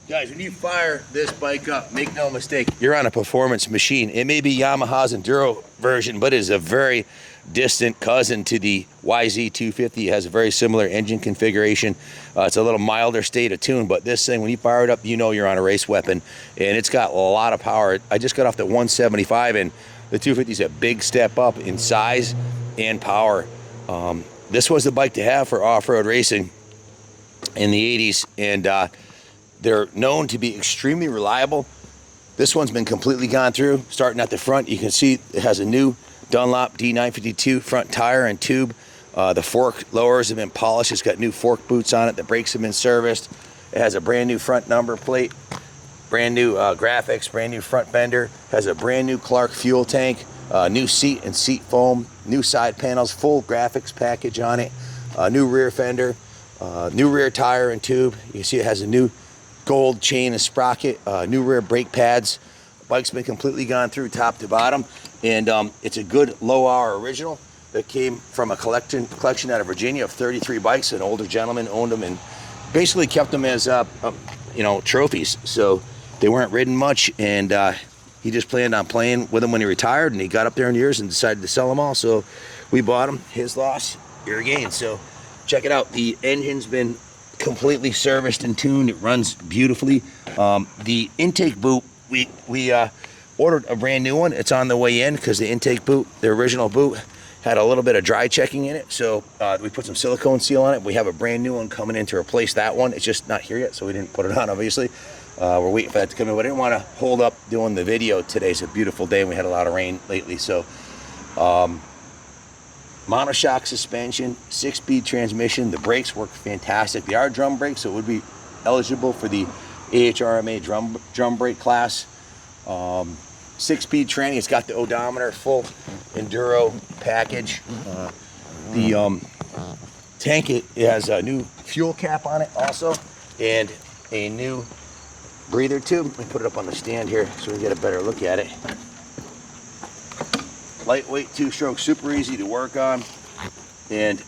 Guys, when you fire this bike up, make no mistake, you're on a performance machine. It may be Yamaha's Enduro version, but it is a very distant cousin to the YZ250. It has a very similar engine configuration. It's a little milder state of tune, but this thing, when you fire it up, you know you're on a race weapon, and it's got a lot of power. I just got off the 175, and the 250 is a big step up in size and power. This was the bike to have for off-road racing in the 80s, and they're known to be extremely reliable. This one's been completely gone through. Starting at the front, you can see it has a new Dunlop D952 front tire and tube. The fork lowers have been polished. It's got new fork boots on it. The brakes have been serviced. It has a brand new front number plate, brand new graphics, brand new front fender. Has a brand new Clark fuel tank, new seat and seat foam, new side panels, full graphics package on it, new rear fender, new rear tire and tube. You can see it has a new gold chain and sprocket, new rear brake pads. Bike's been completely gone through top to bottom, and it's a good low-hour original that came from a collection out of Virginia of 33 bikes. An older gentleman owned them and basically kept them as you know, trophies. So they weren't ridden much, and he just planned on playing with them when he retired, and he got up there in years and decided to sell them all. So we bought them. His loss, your gain. So check it out. The engine's been completely serviced and tuned. It runs beautifully. The intake boot, we ordered a brand new one. It's on the way in because the intake boot, the original boot, had a little bit of dry checking in it. So we put some silicone seal on it. We have a brand new one coming in to replace that one. It's just not here yet, so we didn't put it on, obviously. We're waiting for that to come in. But I didn't want to hold up doing the video. Today's a beautiful day, and we had a lot of rain lately. So monoshock suspension, 6-speed transmission. The brakes work fantastic. They are drum brakes, so it would be eligible for the AHRMA drum brake class. 6-speed tranny. It's got the odometer, full enduro package. The tank, it has a new fuel cap on it also, and a new breather tube. Let me put it up on the stand here so we can get a better look at it. Lightweight, 2-stroke, super easy to work on, and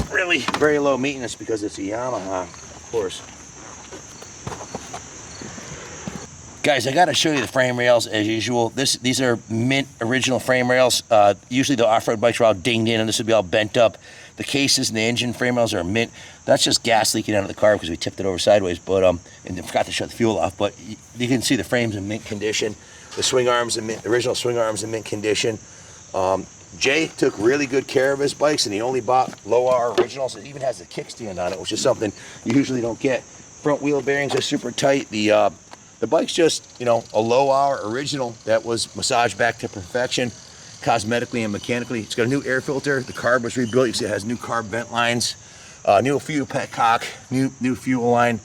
really very low maintenance because it's a Yamaha, of course. Guys, I got to show you the frame rails as usual. These are mint original frame rails. Usually the off-road bikes are all dinged in, and this would be all bent up. The cases and the engine frame rails are mint. That's just gas leaking out of the car because we tipped it over sideways, but and I forgot to shut the fuel off. But you can see the frames in mint condition. The swing arms in mint, original swing arms in mint condition. Jay took really good care of his bikes, and he only bought low-hour originals. It even has a kickstand on it, which is something you usually don't get. Front wheel bearings are super tight. The bike's just, you know, a low-hour original that was massaged back to perfection, cosmetically and mechanically. It's got a new air filter. The carb was rebuilt. You see it has new carb vent lines, new fuel petcock, new fuel line,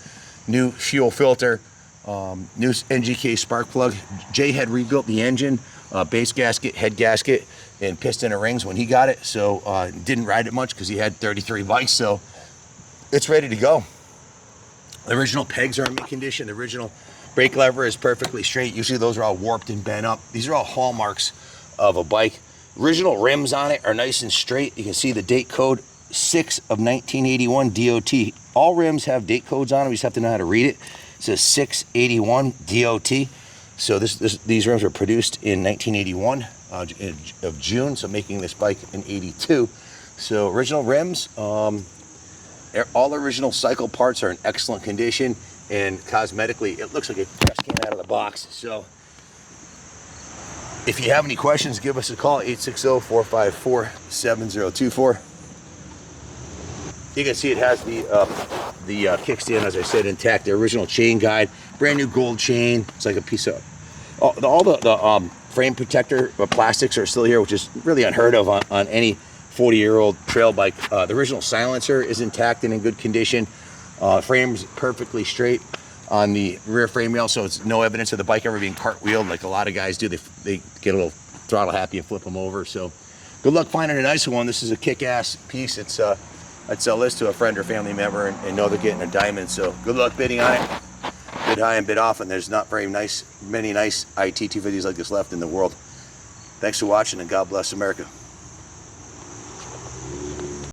new fuel filter, new NGK spark plug. Jay had rebuilt the engine, base gasket, head gasket, and piston and rings when he got it. So didn't ride it much because he had 33 bikes. So it's ready to go. The original pegs are in mint condition. The original brake lever is perfectly straight. Usually those are all warped and bent up. These are all hallmarks of a bike. Original rims on it are nice and straight. You can see the date code 6 of 1981 DOT. All rims have date codes on them. You just have to know how to read it. It says 681 DOT. So these rims were produced in 1981 of June, so making this bike in 82. So original rims, all original cycle parts are in excellent condition, and cosmetically it looks like it just came out of the box. So if you have any questions, give us a call, 860-454-7024. You can see it has the kickstand, as I said, intact. The original chain guide, brand new gold chain. It's like a piece of all the frame protector plastics are still here, which is really unheard of on any 40-year-old trail bike. The original silencer is intact and in good condition. Frame's perfectly straight. on the rear frame rail, so it's no evidence of the bike ever being cartwheeled like a lot of guys do. They get a little throttle happy and flip them over. So good luck finding a nice one. This is a kick-ass piece. I'd sell this to a friend or family member and know they're getting a diamond. So good luck bidding on it. Bid high and bid often. There's not many nice IT250s like this left in the world. Thanks for watching, and God bless America.